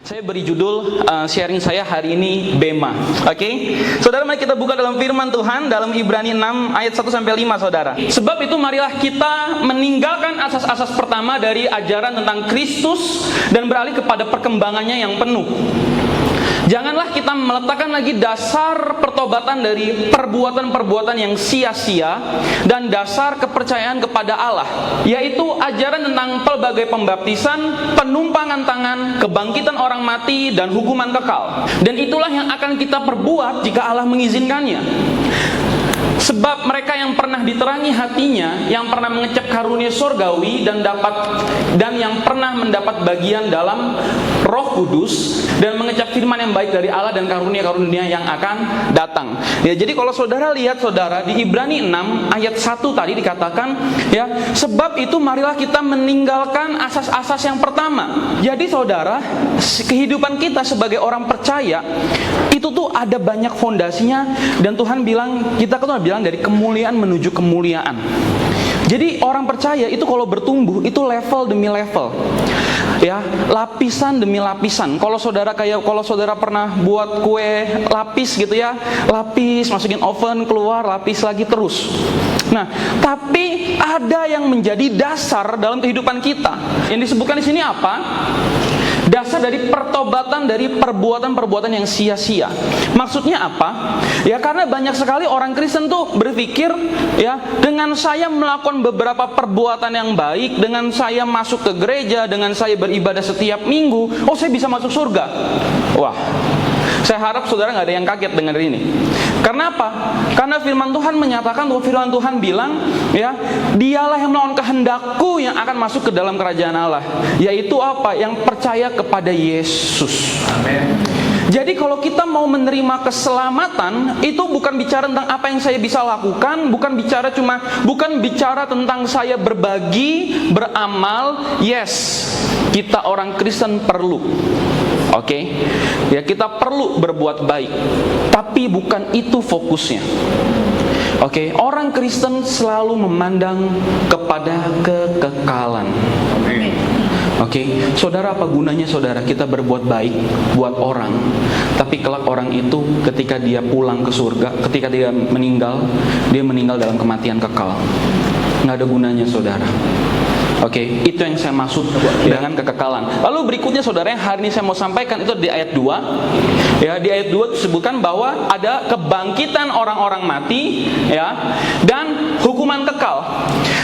Saya beri judul sharing saya hari ini Bema. Oke? Saudara, mari kita buka dalam firman Tuhan dalam Ibrani 6 ayat 1 sampai 5, Saudara. Sebab itu marilah kita meninggalkan asas-asas pertama dari ajaran tentang Kristus dan beralih kepada perkembangannya yang penuh. Janganlah kita meletakkan lagi dasar pertobatan dari perbuatan-perbuatan yang sia-sia dan dasar kepercayaan kepada Allah, yaitu ajaran tentang pelbagai pembaptisan, penumpangan tangan, kebangkitan orang mati, dan hukuman kekal. Dan itulah yang akan kita perbuat jika Allah mengizinkannya. Sebab mereka yang pernah diterangi hatinya, yang pernah mengecap karunia surgawi dan yang pernah mendapat bagian dalam Roh Kudus dan mengecap firman yang baik dari Allah dan karunia-karunia yang akan datang. Ya, jadi kalau saudara lihat, saudara, di Ibrani 6 ayat 1 tadi dikatakan, ya, sebab itu marilah kita meninggalkan asas-asas yang pertama. Jadi saudara, kehidupan kita sebagai orang percaya itu tuh ada banyak fondasinya, dan Tuhan bilang, kita kan bilang dari kemuliaan menuju kemuliaan. Jadi orang percaya itu kalau bertumbuh itu level demi level, ya, lapisan demi lapisan. Kalau saudara pernah buat kue lapis gitu ya, lapis masukin oven, keluar lapis lagi terus. Nah, tapi ada yang menjadi dasar dalam kehidupan kita. Yang disebutkan di sini apa? Dasar dari pertobatan dari perbuatan-perbuatan yang sia-sia. Maksudnya apa? Ya, karena banyak sekali orang Kristen tuh berpikir, ya, dengan saya melakukan beberapa perbuatan yang baik, dengan saya masuk ke gereja, dengan saya beribadah setiap minggu, oh saya bisa masuk surga. Wah, saya harap saudara nggak ada yang kaget dengar ini. Karena apa? Karena firman Tuhan menyatakan, bahwa firman Tuhan bilang, ya, dialah yang melakukan kehendakku yang akan masuk ke dalam kerajaan Allah. Yaitu apa? Yang percaya kepada Yesus. Amin. Jadi kalau kita mau menerima keselamatan, itu bukan bicara tentang apa yang saya bisa lakukan, bukan bicara tentang saya berbagi, beramal. Yes, kita orang Kristen perlu. Oke, ya, kita perlu berbuat baik, tapi bukan itu fokusnya. Oke, orang Kristen selalu memandang kepada kekekalan. Oke, saudara, apa gunanya saudara kita berbuat baik buat orang, tapi kelak orang itu ketika dia pulang ke surga, ketika dia meninggal dalam kematian kekal. Nggak ada gunanya, saudara. Oke, itu yang saya maksud dengan kekekalan. Lalu berikutnya, saudara, yang hari ini saya mau sampaikan itu di ayat 2. Ya, di ayat 2 disebutkan bahwa ada kebangkitan orang-orang mati, ya, dan hukuman kekal.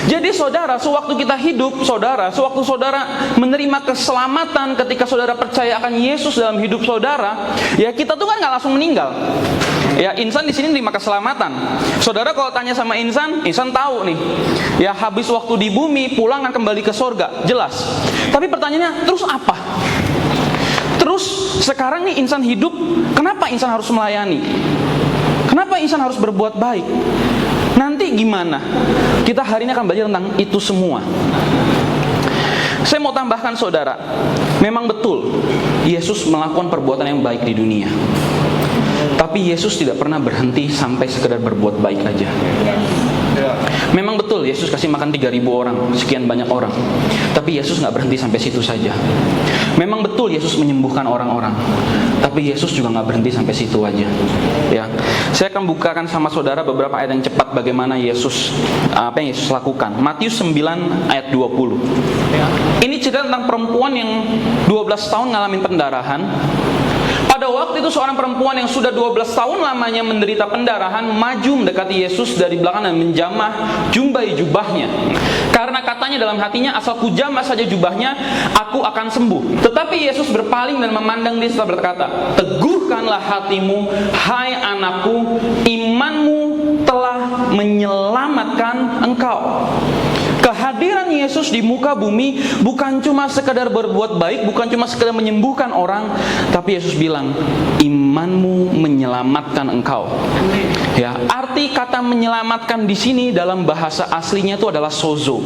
Jadi saudara, sewaktu kita hidup, sewaktu saudara menerima keselamatan, ketika saudara percaya akan Yesus dalam hidup saudara, ya, kita tuh kan nggak langsung meninggal. Ya, insan di sini terima keselamatan. Saudara kalau tanya sama insan tahu nih, ya, habis waktu di bumi pulang akan kembali ke surga, jelas. Tapi pertanyaannya, terus apa? Terus sekarang nih insan hidup, kenapa insan harus melayani? Kenapa insan harus berbuat baik? Nanti gimana? Kita hari ini akan belajar tentang itu semua. Saya mau tambahkan, saudara, memang betul Yesus melakukan perbuatan yang baik di dunia. Tapi Yesus tidak pernah berhenti sampai sekedar berbuat baik aja. Memang betul Yesus kasih makan 3.000 orang, sekian banyak orang. Tapi Yesus nggak berhenti sampai situ saja. Memang betul Yesus menyembuhkan orang-orang. Tapi Yesus juga nggak berhenti sampai situ aja. Ya, saya akan bukakan sama saudara beberapa ayat yang cepat bagaimana apa yang Yesus lakukan. Matius 9 ayat 20. Ini cerita tentang perempuan yang 12 tahun ngalamin pendarahan. Pada waktu itu seorang perempuan yang sudah 12 tahun lamanya menderita pendarahan maju mendekati Yesus dari belakang dan menjamah jumbai jubahnya. Karena katanya dalam hatinya, asal kujamah saja jubahnya, aku akan sembuh. Tetapi Yesus berpaling dan memandang dia serta berkata, teguhkanlah hatimu, hai anakku, imanmu telah menyelamatkan engkau. Kehadiran Yesus di muka bumi bukan cuma sekedar berbuat baik, bukan cuma sekedar menyembuhkan orang, tapi Yesus bilang, imanmu menyelamatkan engkau. Ya, arti kata menyelamatkan di sini dalam bahasa aslinya itu adalah sozo.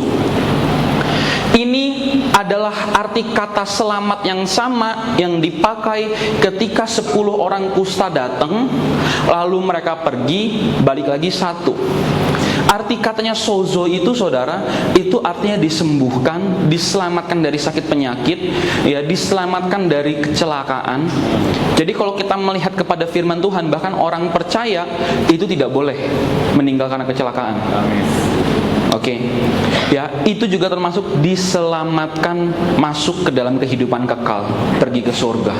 Ini adalah arti kata selamat yang sama yang dipakai ketika 10 orang kusta datang, lalu mereka pergi, balik lagi 1. arti katanya sozo itu saudara, itu artinya disembuhkan, diselamatkan dari sakit penyakit, ya, diselamatkan dari kecelakaan. Jadi kalau kita melihat kepada firman Tuhan, bahkan orang percaya itu tidak boleh meninggal karena kecelakaan. Amin. Oke, ya, itu juga termasuk diselamatkan masuk ke dalam kehidupan kekal, pergi ke surga.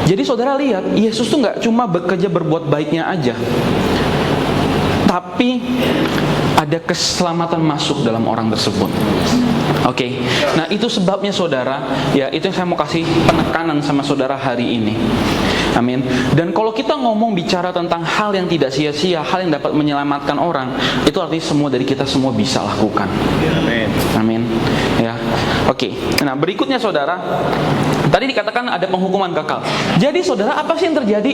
Jadi saudara lihat, Yesus tuh nggak cuma bekerja berbuat baiknya aja, tapi ada keselamatan masuk dalam orang tersebut. Oke, nah itu sebabnya saudara, ya, itu yang saya mau kasih penekanan sama saudara hari ini. Amin. Dan kalau kita ngomong bicara tentang hal yang tidak sia-sia, hal yang dapat menyelamatkan orang, itu artinya semua dari kita semua bisa lakukan. Amin. Amin. Ya. Oke. Nah, berikutnya saudara, tadi dikatakan ada penghukuman kekal. Jadi saudara, apa sih yang terjadi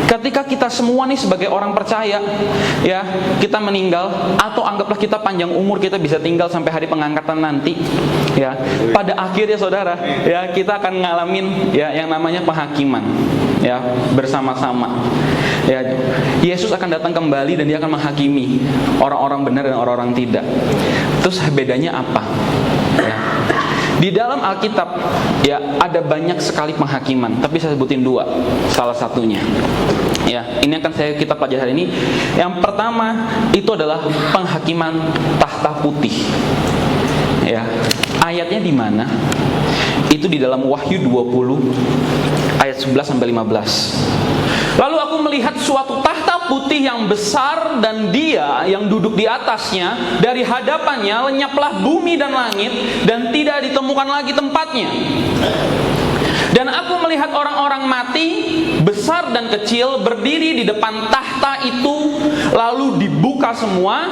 ketika kita semua nih sebagai orang percaya, ya, kita meninggal, atau anggaplah kita panjang umur, kita bisa tinggal sampai hari pengangkatan nanti, ya. Pada akhirnya saudara, ya, kita akan ngalamin, ya, yang namanya penghakiman, ya, bersama-sama. Ya, Yesus akan datang kembali dan dia akan menghakimi orang-orang benar dan orang-orang tidak. Terus bedanya apa? Ya. Di dalam Alkitab, ya, ada banyak sekali penghakiman, tapi saya sebutin dua, salah satunya. Ya, ini akan kita pelajari hari ini. Yang pertama itu adalah penghakiman tahta putih. Ya, ayatnya di mana? Itu di dalam Wahyu 20 ayat 11 sampai 15. Lalu aku melihat suatu tahta putih yang besar dan dia yang duduk di atasnya, dari hadapannya lenyaplah bumi dan langit dan tidak ditemukan lagi tempatnya. Dan aku melihat orang-orang mati, besar dan kecil, berdiri di depan tahta itu, lalu dibuka semua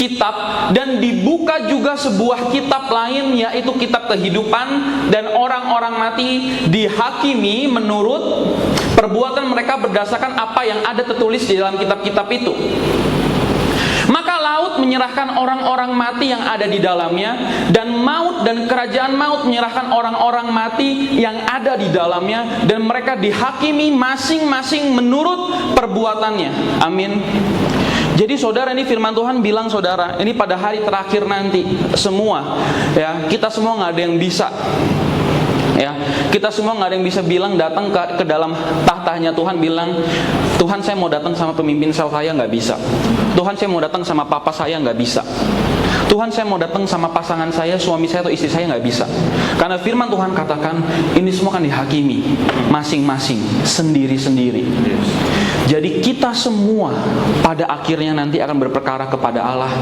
kitab, dan dibuka juga sebuah kitab lain, yaitu kitab kehidupan, dan orang-orang mati dihakimi menurut perbuatan mereka berdasarkan apa yang ada tertulis di dalam kitab-kitab itu. Maka laut menyerahkan orang-orang mati yang ada di dalamnya, dan maut dan kerajaan maut menyerahkan orang-orang mati yang ada di dalamnya, dan mereka dihakimi masing-masing menurut perbuatannya. Amin. Jadi saudara, ini firman Tuhan bilang saudara, ini pada hari terakhir nanti semua, ya, kita semua nggak ada yang bisa, ya, kita semua nggak ada yang bisa bilang datang ke dalam tahtanya Tuhan bilang, Tuhan saya mau datang sama pemimpin sel saya, nggak bisa. Tuhan saya mau datang sama papa saya, nggak bisa. Tuhan saya mau datang sama pasangan saya, suami saya atau istri saya, nggak bisa. Karena firman Tuhan katakan ini semua akan dihakimi masing-masing, sendiri-sendiri. Jadi kita semua pada akhirnya nanti akan berperkara kepada Allah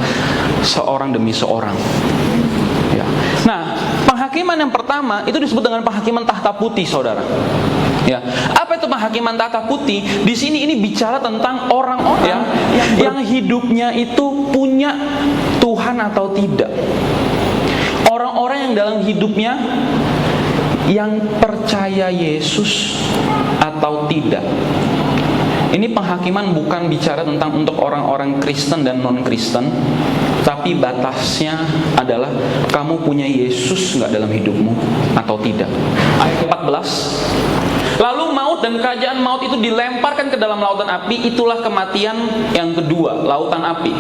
seorang demi seorang. Ya. Nah, penghakiman yang pertama itu disebut dengan penghakiman tahta putih, saudara. Ya, apa itu penghakiman tahta putih? Di sini ini bicara tentang orang-orang yang hidupnya itu punya Tuhan atau tidak. Orang-orang yang dalam hidupnya yang percaya Yesus atau tidak. Ini penghakiman bukan bicara tentang untuk orang-orang Kristen dan non-Kristen, tapi batasnya adalah kamu punya Yesus nggak dalam hidupmu atau tidak. Ayat 14. Lalu maut dan kerajaan maut itu dilemparkan ke dalam lautan api. Itulah kematian yang kedua, lautan api.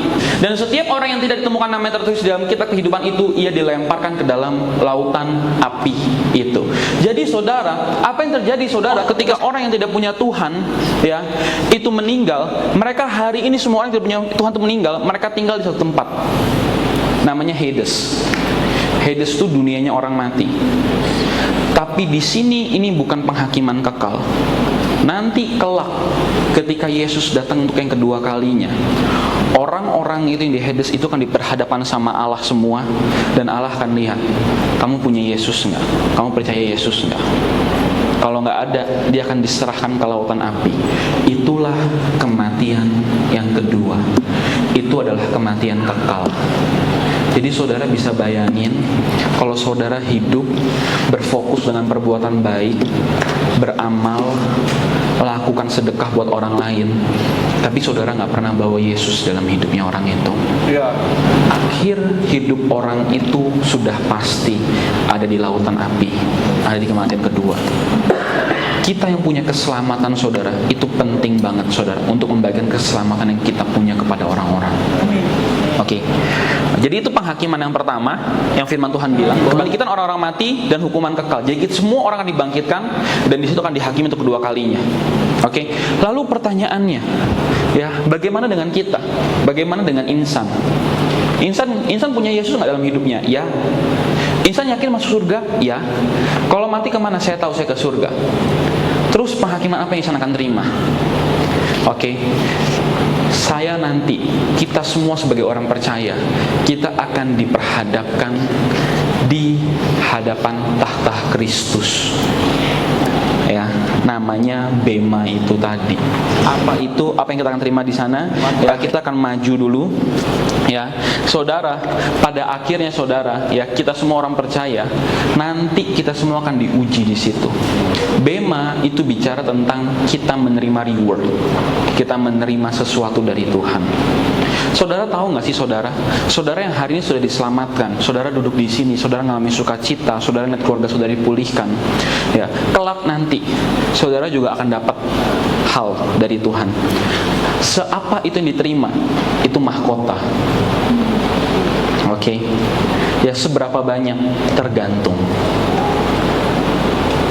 Dan setiap orang yang tidak ditemukan namanya tertulis dalam kitab kehidupan itu, ia dilemparkan ke dalam lautan api itu. Jadi saudara, apa yang terjadi saudara ketika orang yang tidak punya Tuhan, ya, itu meninggal? Mereka hari ini semua orang yang tidak punya Tuhan itu meninggal, mereka tinggal di satu tempat, namanya Hades. Hades itu dunianya orang mati. Tapi di sini ini bukan penghakiman kekal. Nanti kelak ketika Yesus datang untuk yang kedua kalinya, orang-orang itu yang di Hades itu akan diperhadapan sama Allah semua, dan Allah akan lihat, kamu punya Yesus enggak? Kamu percaya Yesus enggak? Kalau nggak ada, dia akan diserahkan ke lautan api. Itulah kematian yang kedua. Itu adalah kematian kekal. Jadi saudara bisa bayangin, kalau saudara hidup berfokus dengan perbuatan baik, beramal, lakukan sedekah buat orang lain, tapi saudara nggak pernah bawa Yesus dalam hidupnya orang itu, ya, akhir hidup orang itu sudah pasti ada di lautan api, ada di kematian kedua. Kita yang punya keselamatan saudara, itu penting banget saudara untuk membagikan keselamatan yang kita punya kepada orang Jadi itu penghakiman yang pertama yang firman Tuhan bilang, kebangkitan orang-orang mati dan hukuman kekal. Jadi semua orang akan dibangkitkan dan di situ akan dihakimi untuk kedua kalinya. Oke. Lalu pertanyaannya, ya, bagaimana dengan kita? Bagaimana dengan insan? Insan punya Yesus nggak dalam hidupnya? Ya. Insan yakin masuk surga? Ya. Kalau mati kemana? Saya tahu saya ke surga. Terus penghakiman apa yang insan akan terima? Oke. Saya nanti, kita semua sebagai orang percaya, kita akan diperhadapkan di hadapan tahta Kristus. Ya, namanya bema itu tadi. Apa itu? Apa yang kita akan terima di sana? Ya, kita akan maju dulu. Ya, saudara, pada akhirnya saudara, ya, kita semua orang percaya, nanti kita semua akan diuji di situ. Bema itu bicara tentang kita menerima reward, kita menerima sesuatu dari Tuhan. Saudara tahu nggak sih, saudara yang hari ini sudah diselamatkan, saudara duduk di sini, saudara mengalami sukacita, saudara lihat keluarga saudara dipulihkan, ya, kelak nanti saudara juga akan dapat hal dari Tuhan. Seapa itu yang diterima, itu mahkota. Oke. Ya, seberapa banyak tergantung.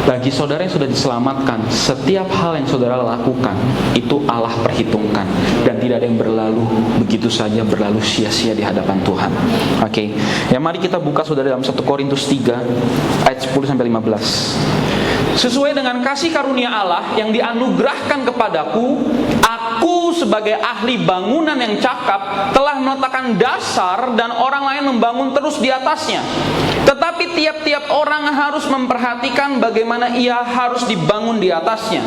Bagi saudara yang sudah diselamatkan, setiap hal yang saudara lakukan itu Allah perhitungkan dan tidak ada yang berlalu begitu saja, berlalu sia-sia di hadapan Tuhan. Oke. Ya, mari kita buka saudara dalam 1 Korintus 3 ayat 10 sampai 15. Sesuai dengan kasih karunia Allah yang dianugerahkan kepadaku, aku sebagai ahli bangunan yang cakap telah meletakkan dasar dan orang lain membangun terus di atasnya. Tetapi tiap-tiap orang harus memperhatikan bagaimana ia harus dibangun di atasnya.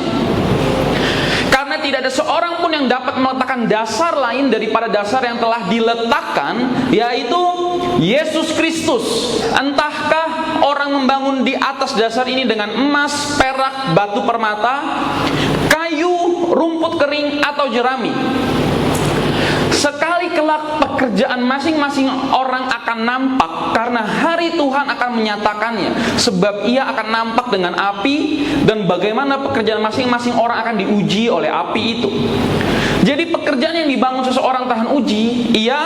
Karena tidak ada seorang pun yang dapat meletakkan dasar lain daripada dasar yang telah diletakkan, yaitu Yesus Kristus. Entahkah orang membangun di atas dasar ini dengan emas, perak, batu permata, kayu, rumput kering, atau jerami. Sekali kelak pekerjaan masing-masing orang akan nampak, karena hari Tuhan akan menyatakannya. Sebab ia akan nampak dengan api, dan bagaimana pekerjaan masing-masing orang akan diuji oleh api itu. Jadi pekerjaan yang dibangun seseorang tahan uji, ia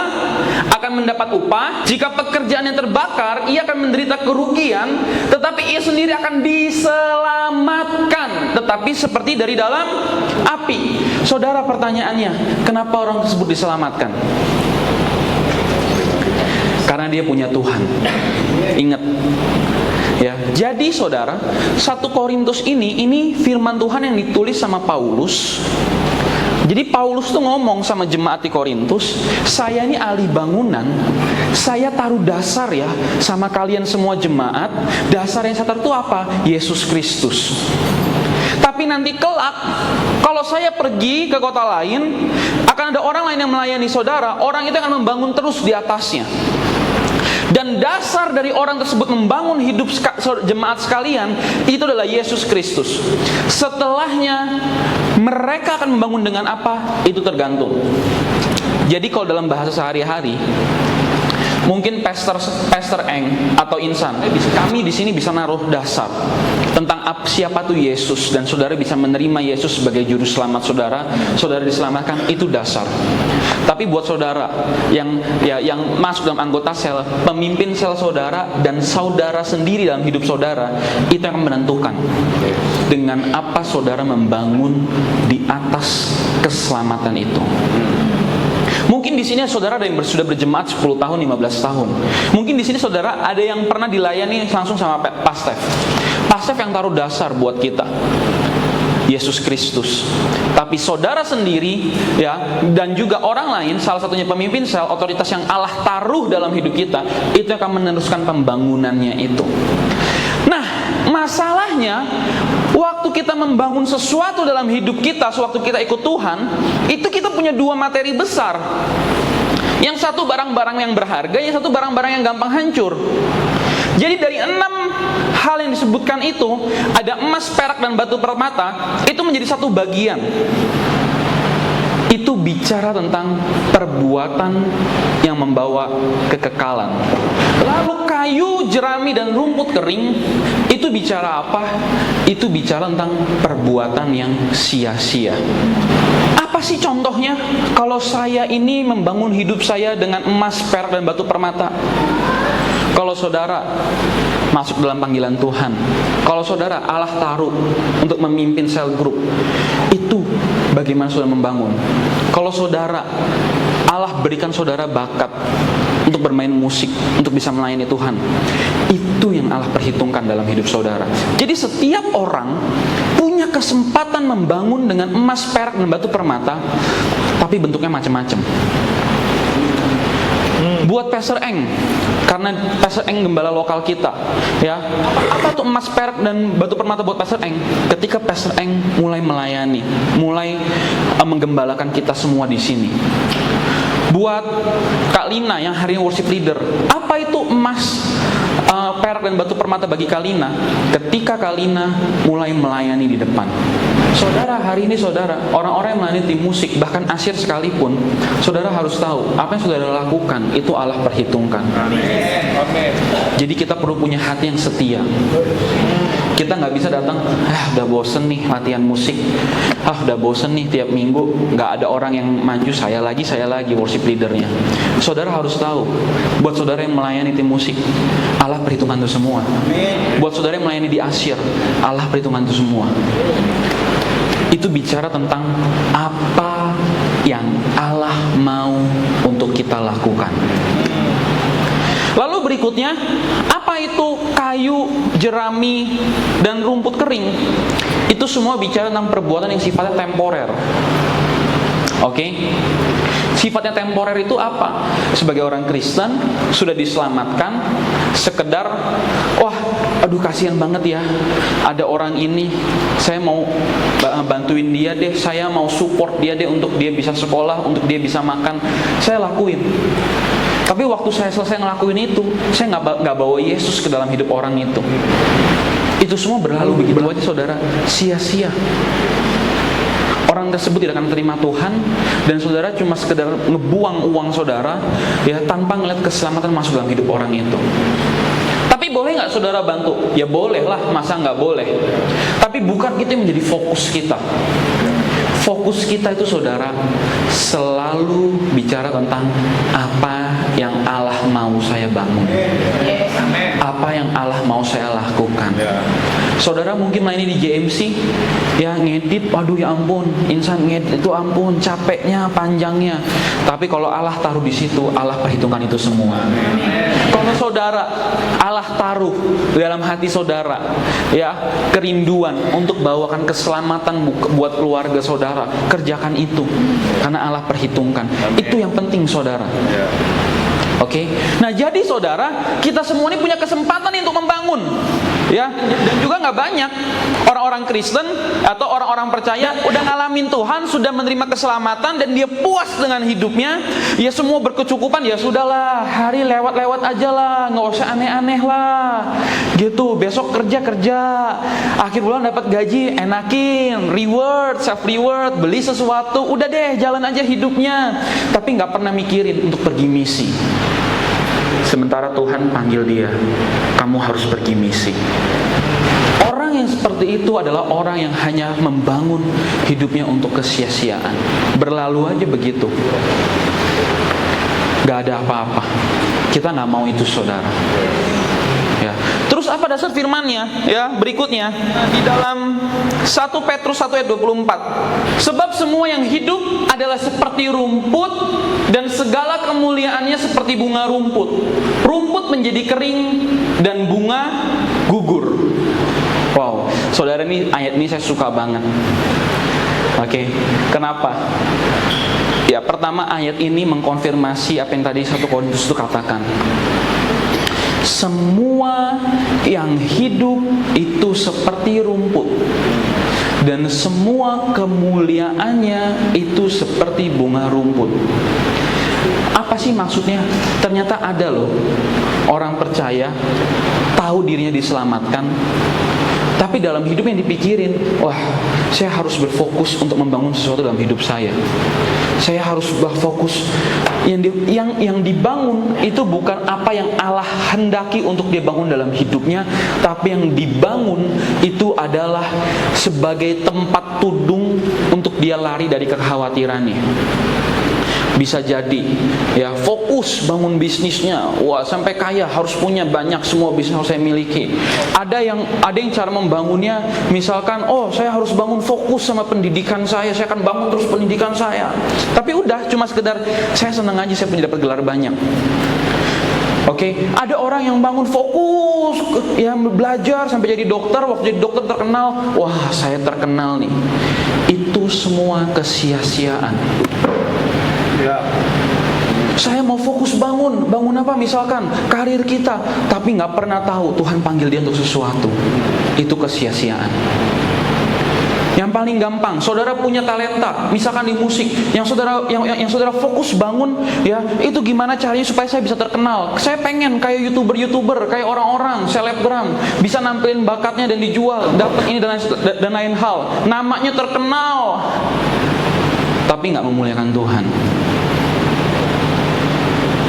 akan mendapat upah. Jika pekerjaan yang terbakar, ia akan menderita kerugian, tetapi ia sendiri akan diselamatkan, tetapi seperti dari dalam api. Saudara, pertanyaannya, kenapa orang tersebut diselamatkan? Karena dia punya Tuhan. Ingat, ya. Jadi saudara, 1 Korintus ini firman Tuhan yang ditulis sama Paulus. Jadi Paulus tuh ngomong sama jemaat di Korintus, saya ini ahli bangunan, saya taruh dasar ya sama kalian semua jemaat. Dasar yang saya taruh itu apa? Yesus Kristus. Tapi nanti kelak, kalau saya pergi ke kota lain, akan ada orang lain yang melayani saudara. Orang itu akan membangun terus di atasnya. Dan dasar dari orang tersebut membangun hidup jemaat sekalian, itu adalah Yesus Kristus. Setelahnya, mereka akan membangun dengan apa? Itu tergantung. Jadi kalau dalam bahasa sehari-hari, mungkin Pastor Eng atau Insan, kami di sini bisa naruh dasar tentang siapa tuh Yesus, dan saudara bisa menerima Yesus sebagai juru selamat saudara. Saudara diselamatkan, itu dasar. Tapi buat saudara yang masuk dalam anggota sel, pemimpin sel saudara, dan saudara sendiri dalam hidup saudara, itu yang menentukan dengan apa saudara membangun di atas keselamatan itu. Mungkin di sini saudara ada yang sudah berjemaat 10 tahun, 15 tahun. Mungkin di sini saudara ada yang pernah dilayani langsung sama Pastef. Pastef yang taruh dasar buat kita, Yesus Kristus. Tapi saudara sendiri, ya, dan juga orang lain, salah satunya pemimpin sel, otoritas yang Allah taruh dalam hidup kita, itu akan meneruskan pembangunannya itu. Nah, masalahnya waktu kita membangun sesuatu dalam hidup kita, sewaktu kita ikut Tuhan, itu kita punya dua materi besar. Yang satu barang-barang yang berharga, yang satu barang-barang yang gampang hancur. Jadi dari 6 hal yang disebutkan itu, ada emas, perak, dan batu permata, itu menjadi satu bagian. Itu bicara tentang perbuatan yang membawa kekekalan. Lalu kayu, jerami, dan rumput kering, itu bicara apa? Itu bicara tentang perbuatan yang sia-sia. Apa Apa sih contohnya kalau saya ini membangun hidup saya dengan emas, perak, dan batu permata? Kalau saudara masuk dalam panggilan Tuhan, kalau saudara Allah taruh untuk memimpin sel grup, itu bagaimana saudara membangun? Kalau saudara Allah berikan saudara bakat untuk bermain musik, untuk bisa melayani Tuhan, itu yang Allah perhitungkan dalam hidup saudara. Jadi setiap orang punya kesempatan membangun dengan emas, perak, dan batu permata, tapi bentuknya macam-macam. Buat Pastor Eng, karena Pastor Eng gembala lokal kita, ya, apa tuh emas, perak, dan batu permata buat Pastor Eng? Ketika Pastor Eng mulai melayani, mulai menggembalakan kita semua di sini. Buat Kak Lina yang hari ini worship leader, apa itu emas, perak, dan batu permata bagi Kak Lina? Ketika Kak Lina mulai melayani di depan. Saudara, hari ini saudara, orang-orang yang melayani tim musik, bahkan asyir sekalipun, saudara harus tahu, apa yang saudara lakukan, itu Allah perhitungkan. Amin. Jadi kita perlu punya hati yang setia. Kita nggak bisa datang, udah bosen nih latihan musik, udah bosen nih tiap minggu, nggak ada orang yang maju, saya lagi worship leadernya. Saudara harus tahu, buat saudara yang melayani tim musik, Allah perhitungkan itu semua. Buat saudara yang melayani di asyir, Allah perhitungkan itu semua. Itu bicara tentang apa yang Allah mau untuk kita lakukan. Lalu berikutnya, apa itu kayu, jerami, dan rumput kering? Itu semua bicara tentang perbuatan yang sifatnya temporer. Oke? Sifatnya temporer itu apa? Sebagai orang Kristen sudah diselamatkan, sekedar aduh kasihan banget ya, ada orang ini, saya mau bantuin dia deh, saya mau support dia deh untuk dia bisa sekolah, untuk dia bisa makan, saya lakuin. Tapi waktu saya selesai ngelakuin itu, saya nggak bawa Yesus ke dalam hidup orang itu. Itu semua berlalu begitu aja saudara, sia-sia. Orang tersebut tidak akan terima Tuhan, dan saudara cuma sekedar ngebuang uang saudara, ya, tanpa ngeliat keselamatan masuk dalam hidup orang itu. Tapi boleh nggak saudara bantu? Ya boleh lah, masa nggak boleh? Tapi bukan itu yang menjadi fokus kita. Fokus kita itu saudara selalu bicara tentang apa yang Allah mau saya bangun, apa yang Allah mau saya lakukan. Saudara mungkin melayani di JMC, ya ngedit, waduh ya ampun, insan ngedit itu ampun, capeknya, panjangnya. Tapi kalau Allah taruh di situ, Allah perhitungkan itu semua. Kalau saudara Allah taruh dalam hati saudara, ya, kerinduan untuk bawakan keselamatan buat keluarga saudara, kerjakan itu, karena Allah perhitungkan. Itu yang penting saudara. Oke? Nah jadi saudara, kita semua ini punya kesempatan untuk membangun, ya. Dan juga nggak banyak orang-orang Kristen atau orang-orang percaya udah ngalamin Tuhan, sudah menerima keselamatan, dan dia puas dengan hidupnya, ya semua berkecukupan, ya sudahlah, hari lewat-lewat aja lah, nggak usah aneh-aneh lah, gitu. Besok kerja, akhir bulan dapat gaji, enakin, reward, self reward, beli sesuatu, udah deh jalan aja hidupnya, tapi nggak pernah mikirin untuk pergi misi. Sementara Tuhan panggil dia, kamu harus pergi misi. Orang yang seperti itu adalah orang yang hanya membangun hidupnya untuk kesia-siaan, berlalu aja begitu, gak ada apa-apa. Kita gak mau itu saudara, ya. Terus apa dasar firman-Nya? Ya, berikutnya di dalam 1 Petrus 1 ayat 24. Sebab semua yang hidup adalah seperti rumput, dan segala kemuliaannya seperti bunga rumput. Rumput menjadi kering dan bunga gugur. Wow, saudara, ini ayat ini saya suka banget. Oke, kenapa? Ya, pertama ayat ini mengkonfirmasi apa yang tadi 1 Korintus itu katakan. Semua yang hidup itu seperti rumput, dan semua kemuliaannya itu seperti bunga rumput. Apa sih maksudnya? Ternyata ada loh orang percaya, tahu dirinya diselamatkan, tapi dalam hidup yang dipikirin, wah, saya harus berfokus untuk membangun sesuatu dalam hidup saya. Saya harus berfokus, yang dibangun itu bukan apa yang Allah hendaki untuk dia bangun dalam hidupnya, tapi yang dibangun itu adalah sebagai tempat tudung untuk dia lari dari kekhawatirannya. Bisa jadi ya fokus bangun bisnisnya, wah sampai kaya, harus punya banyak, semua bisnis harus saya miliki. Ada yang cara membangunnya, misalkan saya harus bangun fokus sama pendidikan saya akan bangun terus pendidikan saya. Tapi udah cuma sekedar saya senang aja saya punya dapat gelar banyak. Oke, ada orang yang bangun fokus ya belajar sampai jadi dokter, waktu jadi dokter terkenal, wah saya terkenal nih. Itu semua kesia-siaan. Ya. Saya mau fokus bangun apa misalkan karir kita, tapi nggak pernah tahu Tuhan panggil dia untuk sesuatu. Itu kesia-siaan. Yang paling gampang, saudara punya talenta, misalkan di musik, yang saudara fokus bangun, ya itu gimana caranya supaya saya bisa terkenal. Saya pengen kayak youtuber, kayak orang-orang, selebgram, bisa nampilin bakatnya dan dijual, dapat ini dan lain hal. Namanya terkenal, tapi nggak memuliakan Tuhan.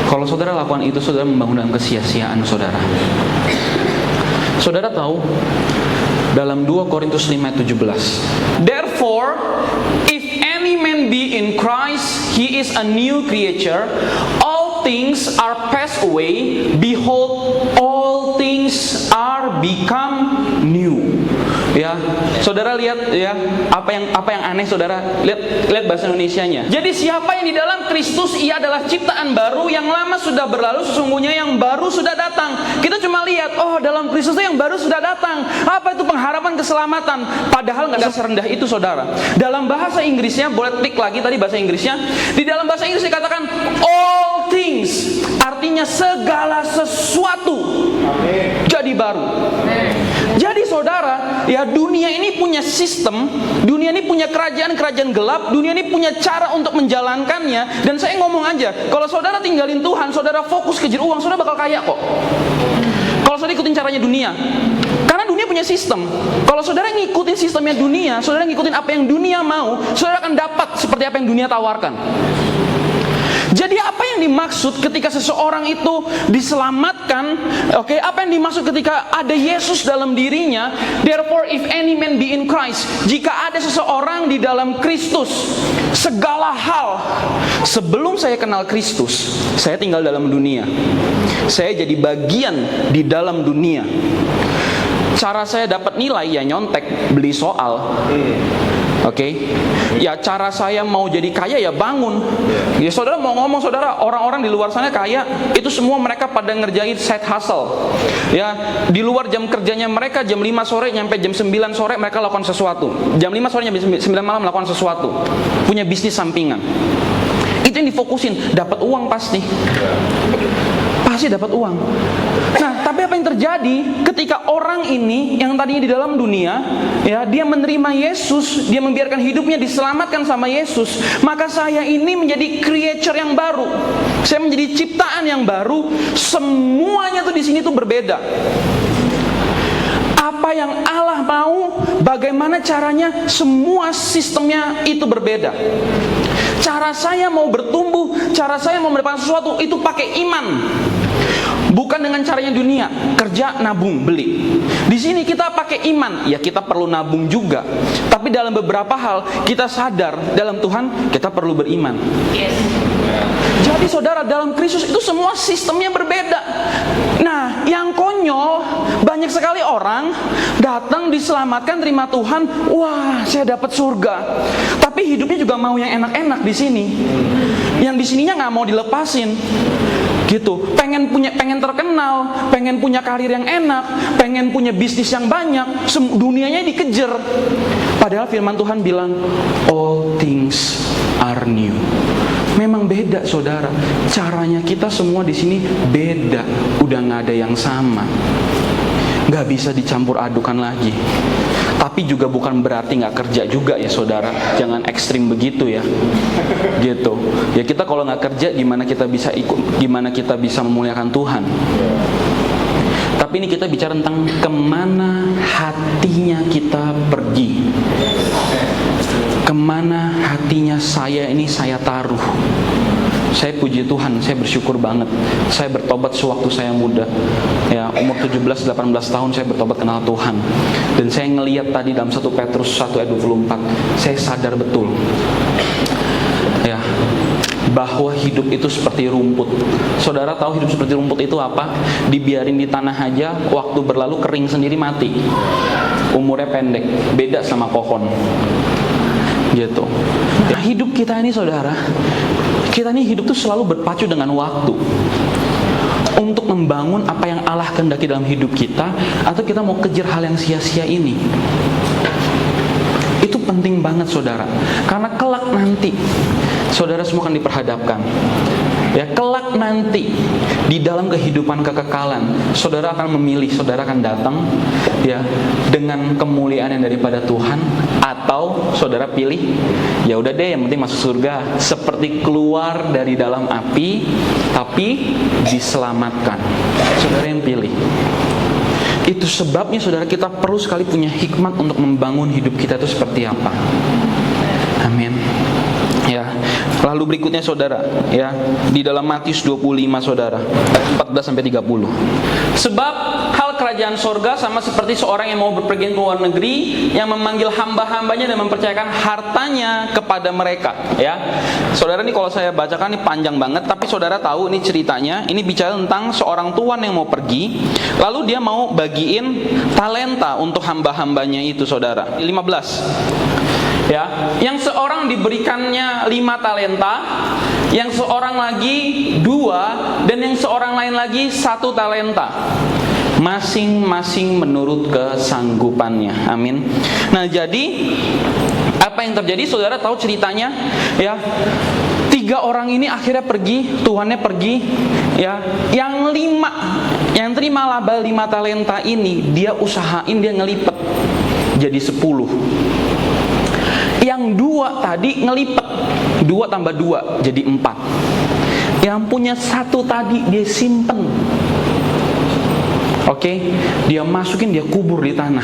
Kalau saudara lakukan itu, saudara membangun dalam kesia-siaan saudara. Saudara tahu dalam 2 Korintus 5:17, therefore if any man be in Christ, he is a new creature, all things are passed away, behold all things are become new. Ya, saudara lihat ya apa yang aneh saudara, lihat bahasa Indonesianya. Jadi siapa yang di dalam Kristus, ia adalah ciptaan baru, yang lama sudah berlalu, sesungguhnya yang baru sudah datang. Kita cuma lihat, dalam Kristus itu yang baru sudah datang. Apa itu pengharapan keselamatan? Padahal nggak ada serendah itu saudara. Dalam bahasa Inggrisnya, boleh klik lagi tadi bahasa Inggrisnya. Di dalam bahasa Inggris dikatakan all things, artinya segala sesuatu jadi baru. Jadi saudara, ya dunia ini punya sistem, dunia ini punya kerajaan gelap, dunia ini punya cara untuk menjalankannya. Dan saya ngomong aja, kalau saudara tinggalin Tuhan, saudara fokus kejar uang, saudara bakal kaya kok. Kalau saudara ikutin caranya dunia, karena dunia punya sistem. Kalau saudara ngikutin sistemnya dunia, saudara ngikutin apa yang dunia mau, saudara akan dapat seperti apa yang dunia tawarkan. Jadi apa yang dimaksud ketika seseorang itu diselamatkan? Oke, apa yang dimaksud ketika ada Yesus dalam dirinya? Therefore if any man be in Christ, jika ada seseorang di dalam Kristus, segala hal. Sebelum saya kenal Kristus, saya tinggal dalam dunia. Saya jadi bagian di dalam dunia. Cara saya dapat nilai ya nyontek, beli soal. Oke, ya cara saya mau jadi kaya ya bangun. Ya saudara mau ngomong saudara, orang-orang di luar sana kaya, itu semua mereka pada ngerjain side hustle. Ya, di luar jam kerjanya mereka jam 5 sore nyampe jam 9 sore mereka lakukan sesuatu. Jam 5 sore nyampe 9 malam melakukan sesuatu. Punya bisnis sampingan. Itu yang difokusin, dapat uang pasti. Pasti dapat uang. Nah, tapi apa yang terjadi ketika orang ini yang tadinya di dalam dunia, ya dia menerima Yesus, dia membiarkan hidupnya diselamatkan sama Yesus, maka saya ini menjadi creature yang baru. Saya menjadi ciptaan yang baru. Semuanya tuh di sini tuh berbeda. Apa yang Allah mau, bagaimana caranya, semua sistemnya itu berbeda. Cara saya mau bertumbuh, cara saya mau mendapatkan sesuatu itu pakai iman. Bukan dengan caranya dunia, kerja, nabung, beli. Di sini kita pakai iman, ya kita perlu nabung juga. Tapi dalam beberapa hal kita sadar dalam Tuhan kita perlu beriman. Yes. Jadi saudara, dalam Kristus itu semua sistemnya berbeda. Nah, yang konyol, banyak sekali orang datang diselamatkan, terima Tuhan, wah saya dapat surga. Tapi hidupnya juga mau yang enak-enak di sini. Yang di sininya nggak mau dilepasin. Gitu, pengen terkenal, pengen punya karir yang enak, pengen punya bisnis yang banyak, dunianya dikejar. Padahal firman Tuhan bilang all things are new. Memang beda saudara, caranya kita semua di sini beda, udah nggak ada yang sama, nggak bisa dicampur adukan lagi. Tapi juga bukan berarti nggak kerja juga ya saudara, jangan ekstrim begitu ya, gitu. Ya kita kalau nggak kerja gimana kita bisa ikut, gimana kita bisa memuliakan Tuhan? Tapi ini kita bicara tentang kemana hatinya kita pergi, kemana hatinya saya ini saya taruh. Saya puji Tuhan, saya bersyukur banget. Saya bertobat sewaktu saya muda. Ya, umur 17-18 tahun saya bertobat kenal Tuhan. Dan saya ngelihat tadi dalam 1 Petrus 1 ayat 24, saya sadar betul. Ya, bahwa hidup itu seperti rumput. Saudara tahu hidup seperti rumput itu apa? Dibiarin di tanah aja, waktu berlalu kering sendiri mati. Umurnya pendek, beda sama pohon. Gitu. Nah, hidup kita ini saudara, kita ini hidup tuh selalu berpacu dengan waktu untuk membangun apa yang Allah kehendaki dalam hidup kita, atau kita mau kejar hal yang sia-sia ini. Itu penting banget saudara, karena kelak nanti saudara semua akan diperhadapkan. Ya, kelak nanti di dalam kehidupan kekekalan, saudara akan memilih, saudara akan datang ya dengan kemuliaan yang daripada Tuhan, atau saudara pilih ya udah deh yang penting masuk surga, seperti keluar dari dalam api tapi diselamatkan. Saudara yang pilih. Itu sebabnya saudara, kita perlu sekali punya hikmat untuk membangun hidup kita itu seperti apa. Amin. Ya, lalu berikutnya saudara, ya, di dalam Matius 25 saudara, ayat 14 sampai 30. Sebab hal kerajaan sorga sama seperti seorang yang mau berpergian ke luar negeri, yang memanggil hamba-hambanya dan mempercayakan hartanya kepada mereka. Ya, saudara, ini kalau saya bacakan ini panjang banget, tapi saudara tahu ini ceritanya, ini bicara tentang seorang tuan yang mau pergi, lalu dia mau bagiin talenta untuk hamba-hambanya itu saudara. 15. Ya, yang seorang diberikannya 5 talenta, yang seorang lagi 2, dan yang seorang lain lagi 1 talenta. Masing-masing menurut kesanggupannya. Amin. Nah, jadi apa yang terjadi? Saudara tahu ceritanya, ya. 3 orang ini akhirnya pergi, tuannya pergi, ya. Yang 5, yang terima laba 5 talenta ini, dia usahain, dia ngelipet jadi 10. Yang 2 tadi ngelipet, 2 tambah 2 jadi 4. Yang punya 1 tadi dia simpen. Oke, dia masukin, dia kubur di tanah.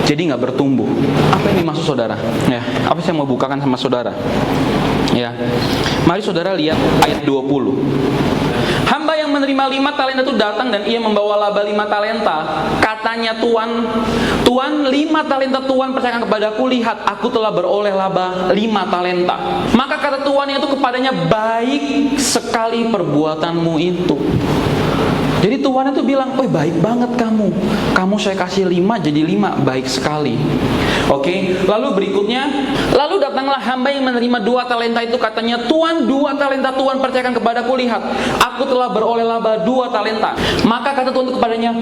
Jadi nggak bertumbuh. Apa yang dimaksud saudara? Ya, apa saya mau bukakan sama saudara? Ya, mari saudara lihat ayat 20. Hamba yang menerima 5 talenta itu datang dan ia membawa laba 5 talenta. Katanya Tuan, 5 talenta Tuan percayakan kepadaku, lihat aku telah beroleh laba 5 talenta. Maka kata Tuan itu kepadanya, baik sekali perbuatanmu itu. Jadi Tuhan itu bilang, oh baik banget kamu saya kasih 5 jadi 5, baik sekali. Oke, lalu berikutnya, lalu datanglah hamba yang menerima 2 talenta itu, katanya Tuan, 2 talenta Tuan percayakan kepadaku, lihat aku telah beroleh laba 2 talenta. Maka kata Tuhan itu kepadanya,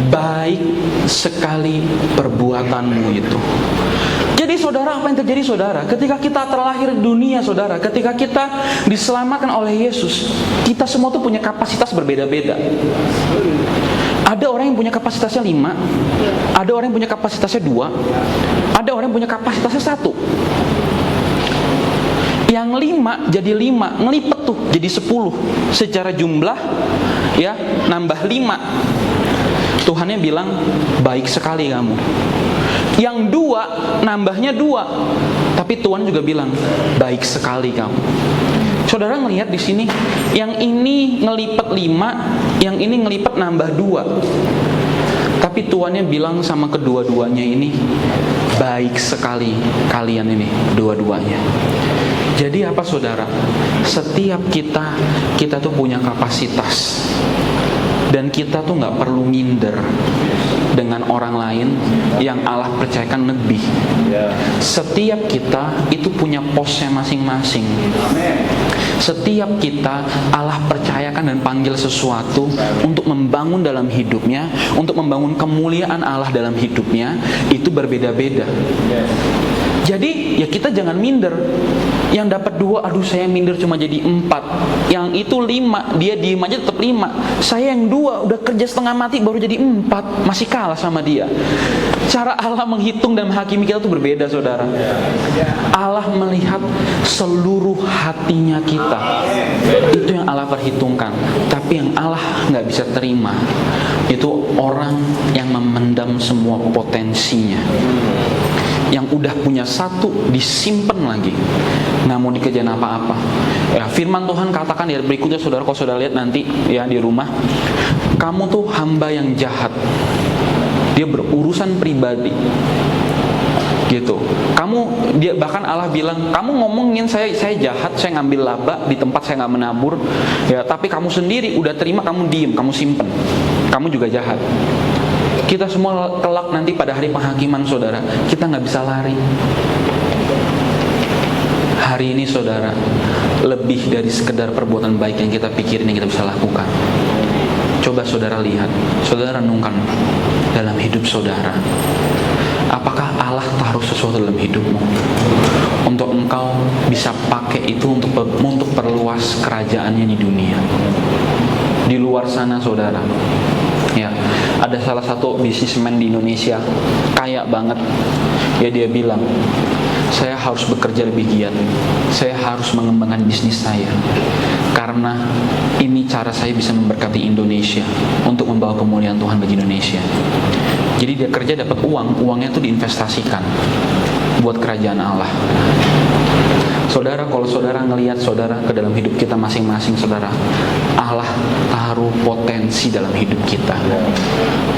baik sekali perbuatanmu itu. Jadi saudara, apa yang terjadi saudara? Ketika kita terlahir di dunia saudara, ketika kita diselamatkan oleh Yesus, kita semua tuh punya kapasitas berbeda-beda. Ada orang yang punya kapasitasnya 5, ada orang yang punya kapasitasnya 2, ada orang yang punya kapasitasnya 1. Yang 5 jadi 5, ngelipet tuh jadi 10. Secara jumlah ya, nambah 5. Tuhannya bilang, baik sekali kamu. Yang 2 nambahnya 2, tapi Tuhan juga bilang, baik sekali kamu. Saudara ngelihat di sini, yang ini ngelipet 5, yang ini ngelipet nambah 2. Tapi Tuhannya bilang sama kedua-duanya ini, baik sekali kalian ini, dua-duanya. Jadi apa saudara? Setiap kita tuh punya kapasitas. Dan kita tuh gak perlu minder dengan orang lain yang Allah percayakan lebih. Setiap kita itu punya posnya masing-masing. Setiap kita Allah percayakan dan panggil sesuatu untuk membangun dalam hidupnya, untuk membangun kemuliaan Allah dalam hidupnya, itu berbeda-beda. Jadi ya kita jangan minder. Yang dapat 2, aduh saya minder cuma jadi 4. Yang itu 5, dia diem aja tetap 5. Saya yang 2 udah kerja setengah mati baru jadi 4, masih kalah sama dia. Cara Allah menghitung dan menghakimi kita itu berbeda saudara. Allah melihat seluruh hatinya kita. Itu yang Allah perhitungkan. Tapi yang Allah gak bisa terima itu orang yang memendam semua potensinya. yang udah punya satu disimpan lagi, nggak mau dikerjain apa-apa. Ya, firman Tuhan katakan di ayat berikutnya, saudara, kalau saudara lihat nanti ya di rumah, kamu tuh hamba yang jahat. Dia berurusan pribadi. Gitu. Dia bahkan Allah bilang, kamu ngomongin saya jahat, saya ngambil laba di tempat saya nggak menabur, ya, tapi kamu sendiri udah terima, kamu diem, kamu simpen, kamu juga jahat. Kita semua kelak nanti pada hari penghakiman, saudara, kita nggak bisa lari. Hari ini, saudara, lebih dari sekedar perbuatan baik yang kita pikirin yang kita bisa lakukan. Coba saudara lihat, saudara renungkan dalam hidup saudara. Apakah Allah taruh sesuatu dalam hidupmu untuk engkau bisa pakai itu untuk perluas kerajaannya di dunia? Di luar sana, saudara, ya, ada salah satu bisnismen di Indonesia kaya banget. Ya, dia bilang, saya harus bekerja lebih giat, saya harus mengembangkan bisnis saya, karena ini cara saya bisa memberkati Indonesia untuk membawa kemuliaan Tuhan bagi Indonesia. Jadi dia kerja dapat uangnya itu diinvestasikan buat kerajaan Allah. Saudara, kalau saudara ngelihat saudara ke dalam hidup kita masing-masing, saudara, Allah taruh potensi dalam hidup kita.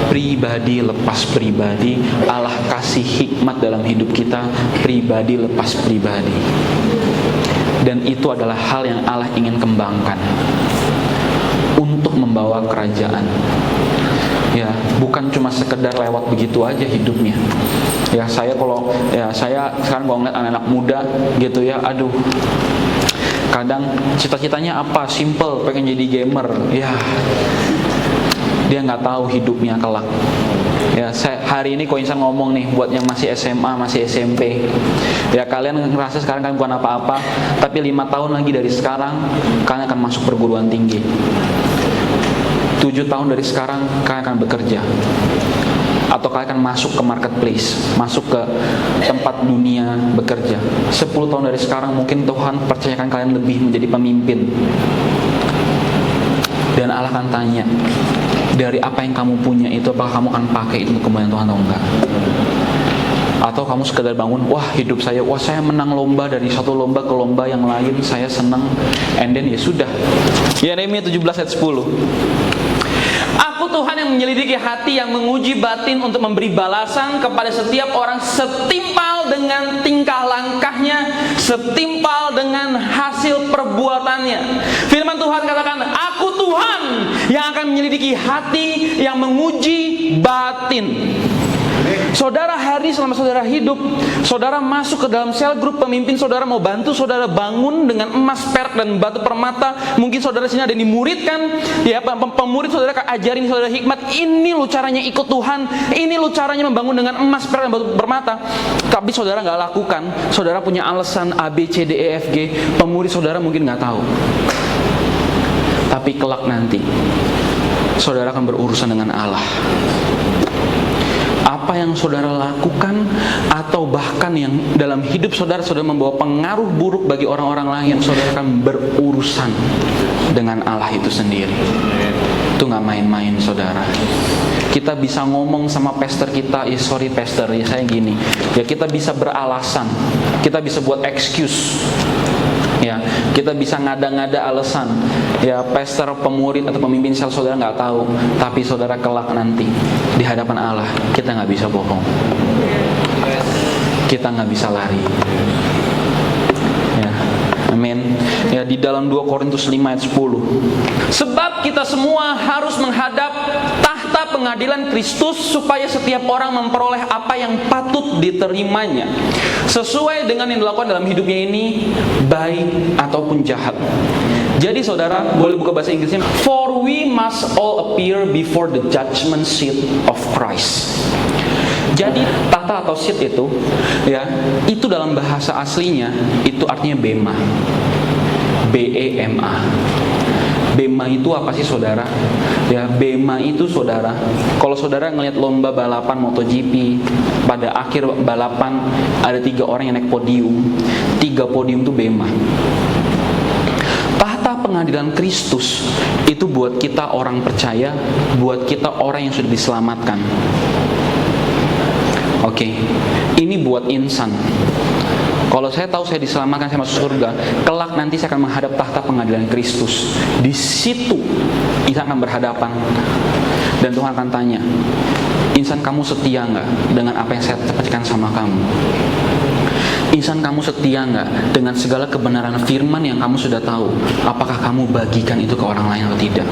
Pribadi lepas pribadi, Allah kasih hikmat dalam hidup kita, pribadi lepas pribadi. Dan itu adalah hal yang Allah ingin kembangkan untuk membawa kerajaan. Ya, bukan cuma sekedar lewat begitu aja hidupnya. Ya, saya sekarang kalau ngeliat anak-anak muda gitu ya, aduh, kadang cita-citanya apa? Simple, pengen jadi gamer. Ya, dia nggak tahu hidupnya kelak. Ya, hari ini kalau insan ngomong nih buat yang masih SMA, masih SMP, ya, kalian ngerasa sekarang kan bukan apa-apa, tapi 5 tahun lagi dari sekarang kalian akan masuk perguruan tinggi. 7 tahun dari sekarang kalian akan bekerja, atau kalian akan masuk ke marketplace, masuk ke tempat dunia bekerja. 10 tahun dari sekarang mungkin Tuhan percayakan kalian lebih menjadi pemimpin. Dan Allah akan tanya, dari apa yang kamu punya itu, apakah kamu akan pakai itu untuk kemuliaan Tuhan atau enggak? Atau kamu sekedar bangun, wah hidup saya, wah saya menang lomba, dari satu lomba ke lomba yang lain, saya senang, and then ya sudah. Yeremia 17 ayat 10. Aku Tuhan yang menyelidiki hati, yang menguji batin untuk memberi balasan kepada setiap orang setimpal dengan tingkah langkahnya, setimpal dengan hasil perbuatannya. Firman Tuhan katakan, aku Tuhan yang akan menyelidiki hati, yang menguji batin. Saudara, hari selama saudara hidup, saudara masuk ke dalam sel grup pemimpin, saudara mau bantu saudara bangun dengan emas, perak, dan batu permata. Mungkin saudara sini ada yang dimuridkan, ya, pemurid saudara ajarin saudara hikmat, ini lo caranya ikut Tuhan, ini lo caranya membangun dengan emas, perak, dan batu permata. Tapi saudara nggak lakukan, saudara punya alasan A, B, C, D, E, F, G. Pemurid saudara mungkin nggak tahu. Tapi kelak nanti, saudara akan berurusan dengan Allah. Apa yang saudara lakukan, atau bahkan yang dalam hidup saudara membawa pengaruh buruk bagi orang-orang lain, saudara akan berurusan dengan Allah itu sendiri. Itu gak main-main, saudara. Kita bisa ngomong sama pastor kita, sorry pastor, ya saya gini. Ya, kita bisa beralasan, kita bisa buat excuse. Ya, kita bisa ngada-ngada alasan. Ya, pastor, pemurid, atau pemimpin sel saudara nggak tahu, tapi saudara kelak nanti di hadapan Allah, kita nggak bisa bohong, kita nggak bisa lari. Ya, amin. Ya, di dalam 2 Korintus 5 ayat 10. Sebab kita semua harus menghadap tahta pengadilan Kristus, supaya setiap orang memperoleh apa yang patut diterimanya, sesuai dengan yang dilakukan dalam hidupnya ini, baik ataupun jahat. Jadi saudara, boleh buka bahasa Inggrisnya. For we must all appear before the judgment seat of Christ. Jadi tahta atau seat itu, ya, itu dalam bahasa aslinya itu artinya bema. B-E-M-A. Bema itu apa sih, saudara? Ya, bema itu, saudara, kalau saudara ngelihat lomba balapan MotoGP, pada akhir balapan ada 3 orang yang naik podium. 3 podium itu bema. Tahta pengadilan Kristus itu buat kita orang percaya, buat kita orang yang sudah diselamatkan. Oke, ini buat insan. Kalau saya tahu saya diselamatkan, saya masuk surga, kelak nanti saya akan menghadap tahta pengadilan Kristus. Di situ kita akan berhadapan, dan Tuhan akan tanya, insan, kamu setia nggak dengan apa yang saya sampaikan sama kamu? Insan, kamu setia nggak dengan segala kebenaran firman yang kamu sudah tahu? Apakah kamu bagikan itu ke orang lain atau tidak?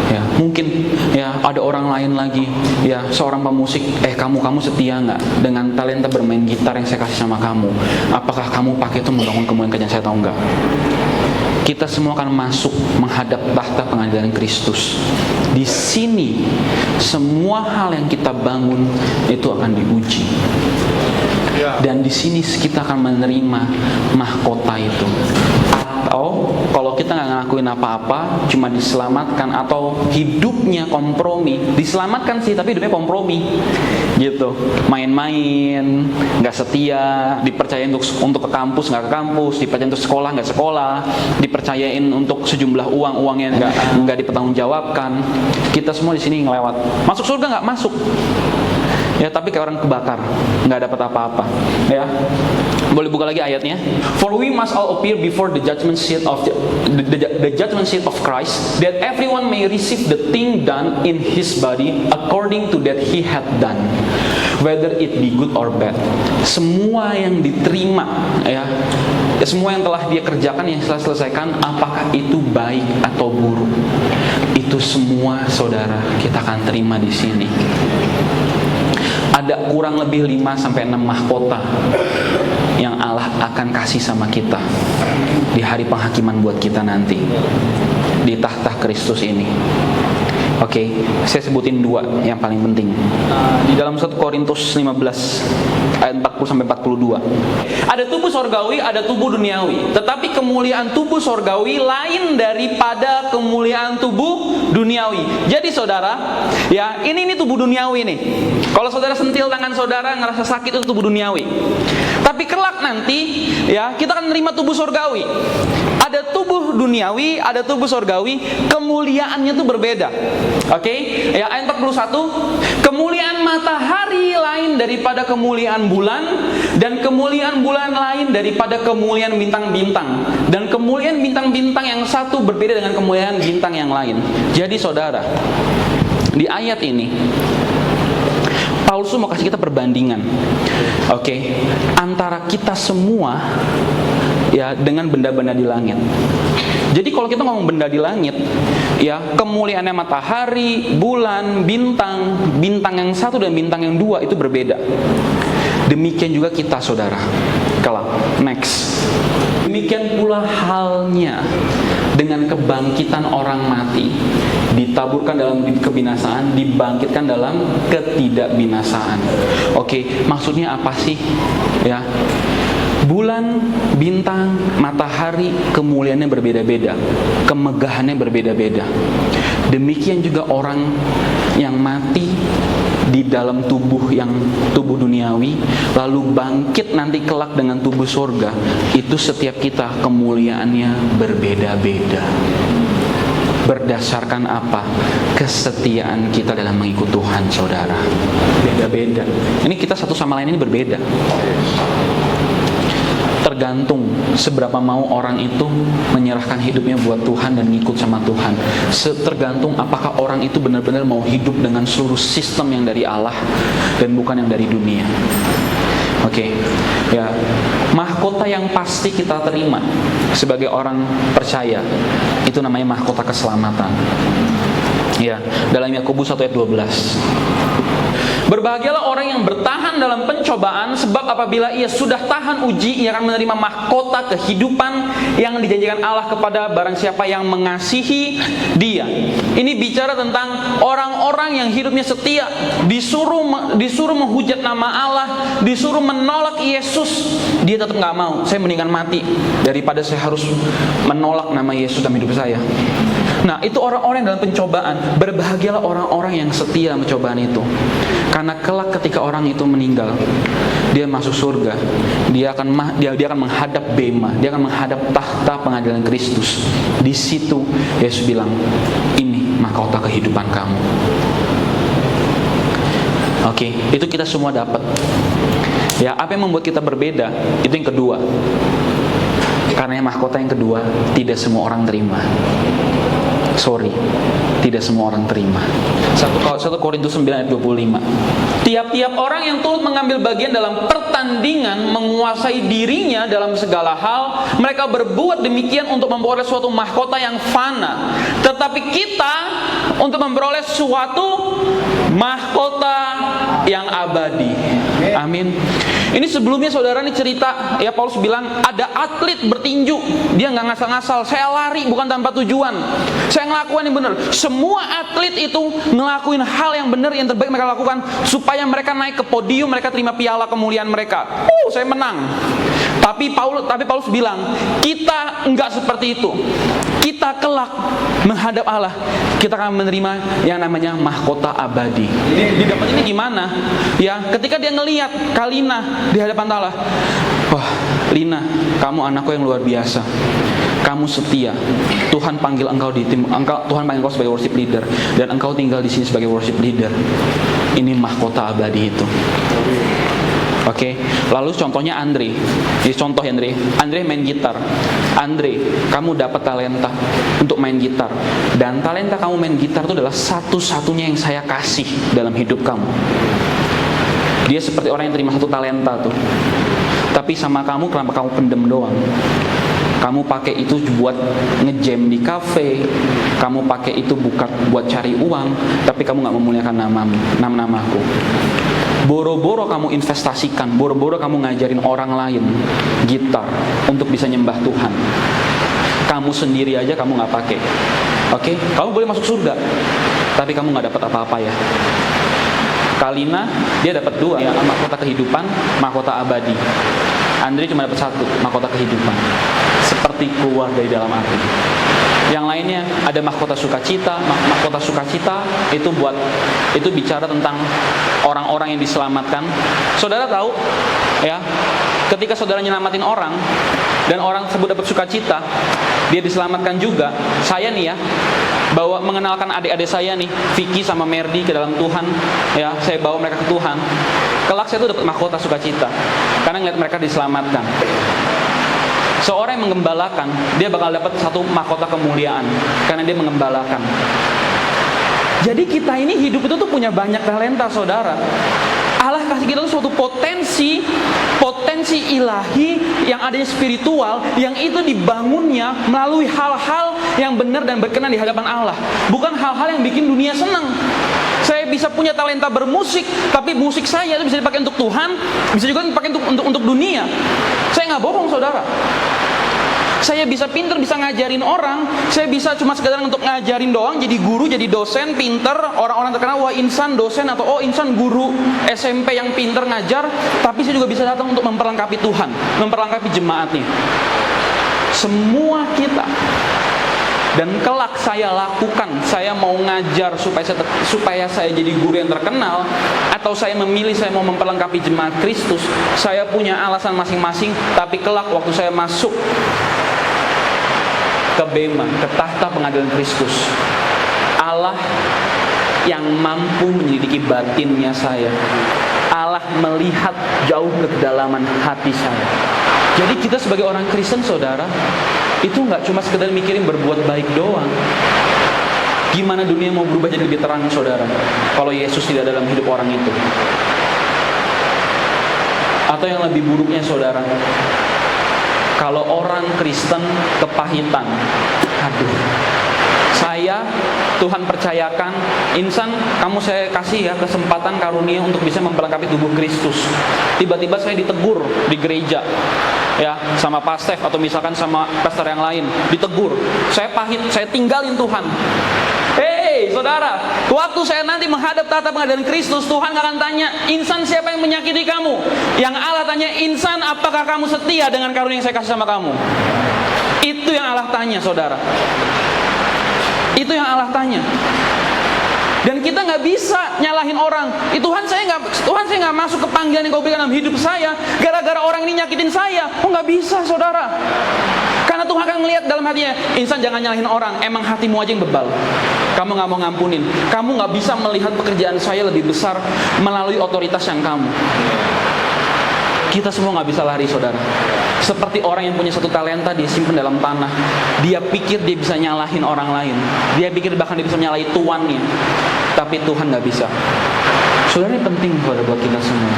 Ya, mungkin ya ada orang lain lagi, ya seorang pemusik, kamu setia nggak dengan talenta bermain gitar yang saya kasih sama kamu? Apakah kamu pakai itu membangun kemuliaan kerjaan saya atau enggak? Kita semua akan masuk menghadap tahta pengadilan Kristus. Di sini semua hal yang kita bangun itu akan diuji. Dan di sini kita akan menerima mahkota itu. Atau kalau kita nggak ngelakuin apa-apa, cuma diselamatkan, atau hidupnya kompromi, diselamatkan sih tapi hidupnya kompromi, gitu, main-main, nggak setia, dipercayain untuk ke kampus nggak ke kampus, dipercayain untuk sekolah nggak sekolah, dipercayain untuk sejumlah uangnya nggak dipertanggungjawabkan. Kita semua di sini ngelewat. Masuk surga nggak masuk. Ya, tapi kayak orang kebakar, nggak dapat apa-apa. Ya, boleh buka lagi ayatnya. For we must all appear before the judgment seat of the judgment seat of Christ, that everyone may receive the thing done in his body according to that he had done, whether it be good or bad. Semua yang diterima, ya, semua yang telah dia kerjakan, yang telah selesaikan, apakah itu baik atau buruk, itu semua saudara kita akan terima di sini. Ada kurang lebih 5-6 mahkota yang Allah akan kasih sama kita di hari penghakiman buat kita nanti di tahta Kristus ini. Oke, saya sebutin 2 yang paling penting. Di dalam 1 Korintus 15 ayat 40-42. Ada tubuh sorgawi, ada tubuh duniawi. Tetapi kemuliaan tubuh sorgawi lain daripada kemuliaan tubuh duniawi. Jadi saudara, ya ini tubuh duniawi nih. Kalau saudara sentil tangan saudara ngerasa sakit, itu tubuh duniawi. Tapi kelak nanti, ya kita akan menerima tubuh sorgawi. Ada tubuh duniawi, ada tubuh sorgawi, kemuliaannya tuh berbeda. Oke, ya ayat 41, kemuliaan matahari lain daripada kemuliaan bulan, dan kemuliaan bulan lain daripada kemuliaan bintang-bintang, dan kemuliaan bintang-bintang yang satu berbeda dengan kemuliaan bintang yang lain. Jadi saudara, di ayat ini Paulus mau kasih kita perbandingan, antara kita semua, ya, dengan benda-benda di langit. Jadi kalau kita ngomong benda di langit, ya kemuliaannya matahari, bulan, bintang yang satu dan bintang yang dua itu berbeda. Demikian juga kita, saudara. Kelak, next. Demikian pula halnya dengan kebangkitan orang mati, ditaburkan dalam kebinasaan, dibangkitkan dalam ketidakbinasaan. Maksudnya apa sih? Ya, bulan, bintang, matahari, kemuliaannya berbeda-beda, kemegahannya berbeda-beda. Demikian juga orang yang mati di dalam tubuh duniawi, lalu bangkit nanti kelak dengan tubuh surga, itu setiap kita kemuliaannya berbeda-beda. Berdasarkan apa? Kesetiaan kita dalam mengikut Tuhan, saudara. Beda-beda. Ini kita satu sama lain ini berbeda. Tergantung seberapa mau orang itu menyerahkan hidupnya buat Tuhan dan ngikut sama Tuhan. Tergantung apakah orang itu benar-benar mau hidup dengan seluruh sistem yang dari Allah dan bukan yang dari dunia. Ya, mahkota yang pasti kita terima sebagai orang percaya itu namanya mahkota keselamatan. Ya, dalam Yakobus 1 ayat 12. Berbahagialah orang yang bertahan dalam pencobaan, sebab apabila ia sudah tahan uji, ia akan menerima mahkota kehidupan yang dijanjikan Allah kepada barang siapa yang mengasihi dia. Ini bicara tentang orang-orang yang hidupnya setia, disuruh menghujat nama Allah, disuruh menolak Yesus, dia tetap nggak mau. Saya mendingan mati daripada saya harus menolak nama Yesus dalam hidup saya. Nah, itu orang-orang dalam pencobaan. Berbahagialah orang-orang yang setia dalam cobaan itu. Karena kelak ketika orang itu meninggal, dia masuk surga, dia akan menghadap bema, dia akan menghadap tahta pengadilan Kristus. Di situ Yesus bilang, ini mahkota kehidupan kamu. Oke, itu kita semua dapat. Ya, apa yang membuat kita berbeda? Itu yang kedua. Karena mahkota yang kedua tidak semua orang terima. Sorry, tidak semua orang terima. 1 Korintus 9 ayat 25. Tiap-tiap orang yang turut mengambil bagian dalam pertandingan menguasai dirinya dalam segala hal. Mereka berbuat demikian untuk memperoleh suatu mahkota yang fana. Tetapi kita untuk memperoleh suatu mahkota yang abadi. Amin. Ini sebelumnya saudara ini cerita, ya Paulus bilang ada atlet bertinju, dia nggak ngasal-ngasal, saya lari bukan tanpa tujuan, saya ngelakuin yang benar. Semua atlet itu ngelakuin hal yang benar, yang terbaik mereka lakukan supaya mereka naik ke podium, mereka terima piala kemuliaan mereka. Saya menang. Tapi Paulus bilang kita nggak seperti itu. Kita kelak menghadap Allah, kita akan menerima yang namanya mahkota abadi. Didapat ini gimana? Ya, ketika dia ngelihat Kalina di hadapan Allah, wah, Lina, kamu anakku yang luar biasa. Kamu setia. Tuhan panggil engkau Tuhan panggil engkau sebagai worship leader dan engkau tinggal di sini sebagai worship leader. Ini mahkota abadi itu. Oke, lalu contohnya Andre. Jadi contoh Andre. Andre main gitar. Andre, kamu dapat talenta untuk main gitar. Dan talenta kamu main gitar itu adalah satu-satunya yang saya kasih dalam hidup kamu. Dia seperti orang yang terima satu talenta tuh. Tapi sama kamu, kenapa kamu pendem doang? Kamu pakai itu buat ngejam di kafe, kamu pakai itu buat cari uang, tapi kamu gak memuliakan namaku. Boro-boro kamu investasikan, boro-boro kamu ngajarin orang lain gitar untuk bisa nyembah Tuhan. Kamu sendiri aja kamu gak pakai. Oke, kamu boleh masuk surga, tapi kamu gak dapat apa-apa ya. Kalina, dia dapat 2 ya, mahkota kehidupan, mahkota abadi. Andre cuma dapat 1, mahkota kehidupan. Seperti keluar dari dalam api. Yang lainnya ada mahkota sukacita. Mahkota sukacita itu bicara tentang orang-orang yang diselamatkan. Saudara tahu ya, ketika saudara nyelamatin orang dan orang tersebut dapat sukacita, dia diselamatkan juga. Saya nih ya, mengenalkan adik-adik saya nih, Vicky sama Merdi ke dalam Tuhan ya, saya bawa mereka ke Tuhan. Kelak saya tuh dapat mahkota sukacita karena ngeliat mereka diselamatkan. Seorang yang menggembalakan, dia bakal dapat satu mahkota kemuliaan karena dia menggembalakan. Jadi kita ini hidup itu tuh punya banyak talenta, saudara. Allah kasih kita tuh suatu potensi ilahi yang adanya spiritual, yang itu dibangunnya melalui hal-hal yang benar dan berkenan di hadapan Allah, bukan hal-hal yang bikin dunia senang. Saya bisa punya talenta bermusik, tapi musik saya itu bisa dipakai untuk Tuhan, bisa juga dipakai untuk dunia. Saya nggak bohong, saudara. Saya bisa pinter, bisa ngajarin orang. Saya bisa cuma sekedar untuk ngajarin doang, jadi guru, jadi dosen, pinter. Orang-orang terkenal, wah insan dosen, atau oh insan guru SMP yang pinter ngajar. Tapi saya juga bisa datang untuk memperlengkapi Tuhan, memperlengkapi jemaatnya. Semua kita. Dan kelak saya lakukan, saya mau ngajar supaya saya jadi guru yang terkenal, atau saya memilih saya mau memperlengkapi jemaat Kristus. Saya punya alasan masing-masing, tapi kelak waktu saya masuk ke Bema, ke tahta pengadilan Kristus, Allah yang mampu menyelidiki batinnya saya. Allah melihat jauh ke kedalaman hati saya. Jadi kita sebagai orang Kristen, saudara, itu nggak cuma sekedar mikirin berbuat baik doang. Gimana dunia mau berubah jadi lebih terang, saudara, kalau Yesus tidak dalam hidup orang itu? Atau yang lebih buruknya, saudara, kalau orang Kristen kepahitan. Aduh, Tuhan percayakan, insan, kamu saya kasih ya kesempatan karunia untuk bisa memperlengkapi tubuh Kristus. Tiba-tiba saya ditegur di gereja, ya, sama Pak Stef atau misalkan sama pastor yang lain, ditegur. Saya pahit, saya tinggalin Tuhan. Hei, saudara, waktu saya nanti menghadap tahta pengadilan Kristus, Tuhan akan tanya, insan, siapa yang menyakiti kamu? Yang Allah tanya, insan, apakah kamu setia dengan karunia yang saya kasih sama kamu? Itu yang Allah tanya, saudara. Itu yang Allah tanya. Dan kita nggak bisa nyalahin orang. Tuhan saya nggak masuk ke panggilan yang kau berikan dalam hidup saya gara-gara orang ini nyakitin saya. Oh, nggak bisa, saudara. Karena Tuhan akan melihat dalam hatinya, insan, jangan nyalahin orang, emang hatimu aja yang bebal. Kamu nggak mau ngampunin. Kamu nggak bisa melihat pekerjaan saya lebih besar melalui otoritas yang kamu. Kita semua nggak bisa lari, saudara. Seperti orang yang punya satu talenta, dia simpan dalam tanah. Dia pikir dia bisa nyalahin orang lain. Dia pikir bahkan dia bisa nyalahin tuannya. Tapi Tuhan nggak bisa. Saudara, ini penting buat kita semua.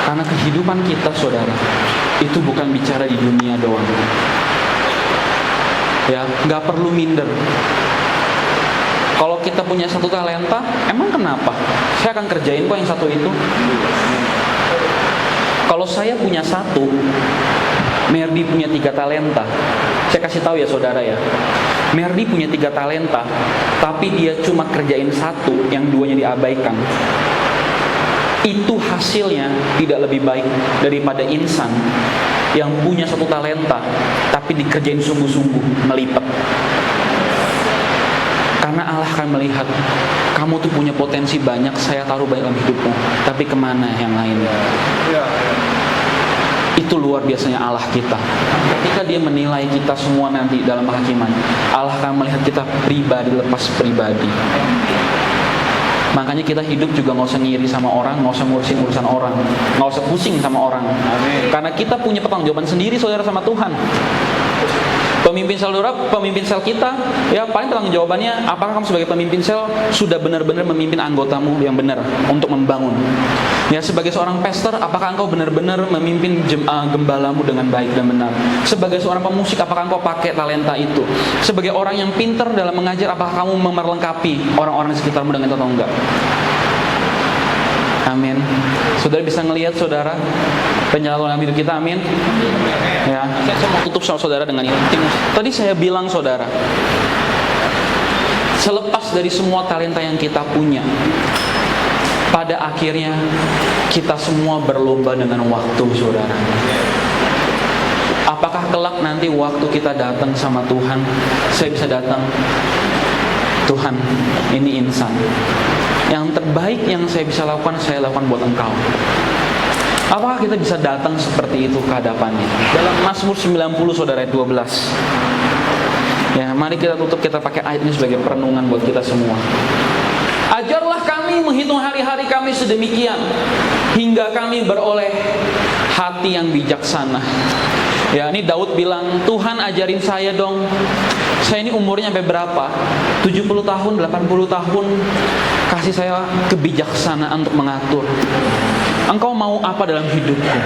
Karena kehidupan kita, saudara, itu bukan bicara di dunia doang. Ya, nggak perlu minder. Kalau kita punya satu talenta, emang kenapa? Saya akan kerjain kok yang satu itu. Kalau saya punya satu, Merdi punya 3 talenta. Saya kasih tahu ya saudara ya, Merdi punya 3 talenta, tapi dia cuma kerjain satu, yang 2-nya diabaikan. Itu hasilnya tidak lebih baik daripada insan yang punya satu talenta, tapi dikerjain sungguh-sungguh, melipet. Karena Allah akan melihat, kamu tuh punya potensi banyak, saya taruh banyak dalam hidupmu, tapi kemana yang lainnya? Itu luar biasanya Allah kita. Ketika dia menilai kita semua nanti dalam penghakiman, Allah akan melihat kita pribadi lepas pribadi. Makanya kita hidup juga nggak usah ngiri sama orang, nggak usah ngurusin urusan orang, nggak usah pusing sama orang. Amin. Karena kita punya pertanggungjawaban sendiri, saudara, sama Tuhan. Pemimpin sel kita, ya paling tanggung jawabannya, apakah kamu sebagai pemimpin sel sudah benar-benar memimpin anggotamu yang benar untuk membangun? Ya, sebagai seorang pastor, apakah engkau benar-benar memimpin gembalamu dengan baik dan benar? Sebagai seorang pemusik, apakah engkau pakai talenta itu? Sebagai orang yang pintar dalam mengajar, apakah kamu memperlengkapi orang-orang di sekitarmu dengan itu atau enggak? Amin. Saudara bisa ngelihat, saudara, penyalahgunaan hidup kita. Amin. Ya, saya mau tutup sama saudara dengan ini. Tadi saya bilang, saudara, selepas dari semua talenta yang kita punya, pada akhirnya kita semua berlomba dengan waktu, saudara. Apakah kelak nanti waktu kita datang sama Tuhan, saya bisa datang, Tuhan, ini insan, yang terbaik yang saya bisa lakukan, saya lakukan buat Engkau. Apakah kita bisa datang seperti itu ke hadapannya? Dalam Mazmur 90, saudara, ayat 12. Ya, mari kita tutup, kita pakai ayat ini sebagai perenungan buat kita semua. Ajarlah kami menghitung hari-hari kami sedemikian, hingga kami beroleh hati yang bijaksana. Ya, ini Daud bilang, Tuhan ajarin saya dong. Saya ini umurnya sampai berapa? 70 tahun, 80 tahun. Kasih saya kebijaksanaan untuk mengatur. Engkau mau apa dalam hidupku?